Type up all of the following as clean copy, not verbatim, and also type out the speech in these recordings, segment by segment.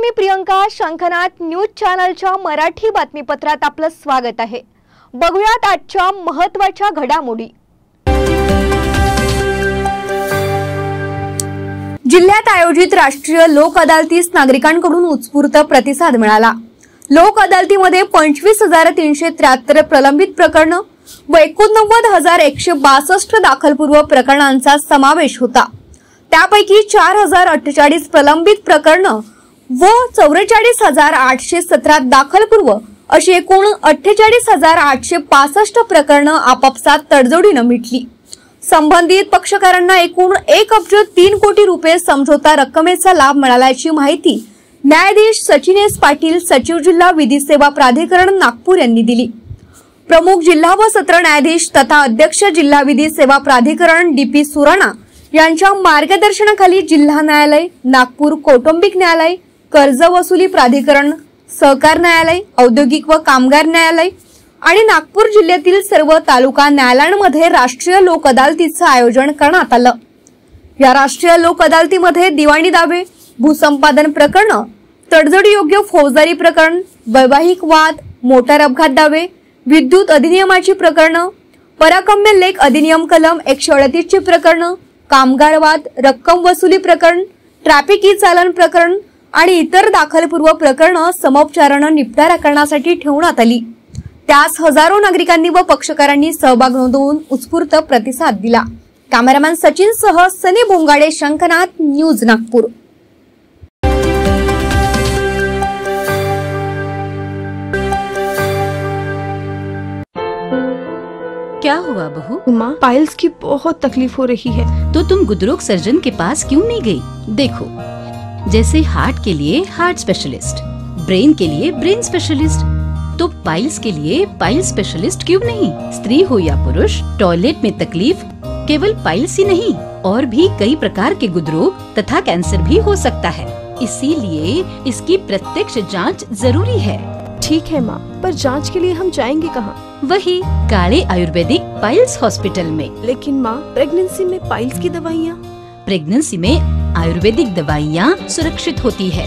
मी Priyanka. Shankhnath news चॅनलच्या मराठी बातमीपत्रात आपलं स्वागत आहे. बघूयात आजच्या महत्त्वाच्या घडामोडी. जिल्ह्यात आयोजित राष्ट्रीय लोक अदालतीस नागरिकांकडून उत्स्फूर्त प्रतिसाद मिळाला. लोक अदालतीमध्ये 25,373 प्रलंबित प्रकरणं व 89,162 दाखलपूर्व प्रकरणांचा समावेश होता. त्यापैकी 4,048 प्रलंबित प्रकरणं व 44,817 दाखलपूर्व अशी एकूण 48,865 प्रकरणं आपापसात तडजोडीनं मिटली. संबंधित पक्षकारांना एकूण 1,03 कोटी रुपये समझोता रक्कमेचा लाभ मिळाल्याची माहिती न्यायाधीश सचिन एस पाटील, सचिव जिल्हा विधी सेवा प्राधिकरण नागपूर यांनी दिली. प्रमुख जिल्हा व सत्र न्यायाधीश तथा अध्यक्ष जिल्हा विधी सेवा प्राधिकरण DP सुराणा यांच्या मार्गदर्शनाखाली जिल्हा न्यायालय, नागपूर कौटुंबिक न्यायालय, कर्ज वसुली प्राधिकरण, सहकार न्यायालय, औद्योगिक व कामगार न्यायालय आणि नागपूर जिल्ह्यातील सर्व तालुका न्यायालयांमध्ये राष्ट्रीय लोक अदालतीचं आयोजन करण्यात आलं. या राष्ट्रीय लोक अदालतीमध्ये दिवाणी दावे, भूसंपादन प्रकरण, तडजोडी योग्य फौजदारी प्रकरण, वैवाहिक वाद, मोटार अपघात दावे, विद्युत अधिनियमाची प्रकरण, पराकम्य लेख अधिनियम कलम 138 ची प्रकरण, कामगार वाद, रक्कम वसुली प्रकरण, ट्रॅफिक ई चालन प्रकरण आणि इतर दाखलपूर्व प्रकरणं समोपचारानं निपटारा करण्यासाठी ठेवण्यात आली. त्यास हजारो नागरिकांनी व पक्षकारांनी सहभाग नोंदवून उत्स्फूर्त प्रतिसाद दिला. कॅमेरामॅन सचिन सह सनी भोंगाडे, शंखनाथ न्यूज नागपूर. क्या हुआ बहू? माँ, पाइल्स की बहुत तकलीफ हो रही है. तो तुम गुदरोग सर्जन के पास क्यों नहीं गई? देखो, जैसे हार्ट के लिए हार्ट स्पेशलिस्ट, ब्रेन के लिए ब्रेन स्पेशलिस्ट, तो पाइल्स के लिए पाइल्स स्पेशलिस्ट क्यों नहीं? स्त्री हो या पुरुष, टॉयलेट में तकलीफ केवल पाइल्स ही नहीं और भी कई प्रकार के गुदरोग तथा कैंसर भी हो सकता है. इसीलिए इसकी प्रत्यक्ष जांच जरूरी है. ठीक है माँ, पर जांच के लिए हम जाएंगे कहाँ? वही काले आयुर्वेदिक पाइल्स हॉस्पिटल में. लेकिन माँ, प्रेगनेंसी में पाइल्स की दवाइयाँ? प्रेगनेंसी में आयुर्वेदिक दवाइयाँ सुरक्षित होती है.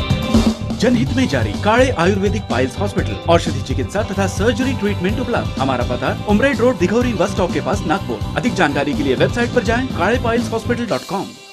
जनहित में जारी. काले आयुर्वेदिक पाइल्स हॉस्पिटल, औषधि चिकित्सा तथा सर्जरी ट्रीटमेंट उपलब्ध. हमारा पता उमरेड रोड, दिघौरी बस स्टॉप के पास, नागपुर. अधिक जानकारी के लिए वेबसाइट पर जाएं kalepileshhospital.com.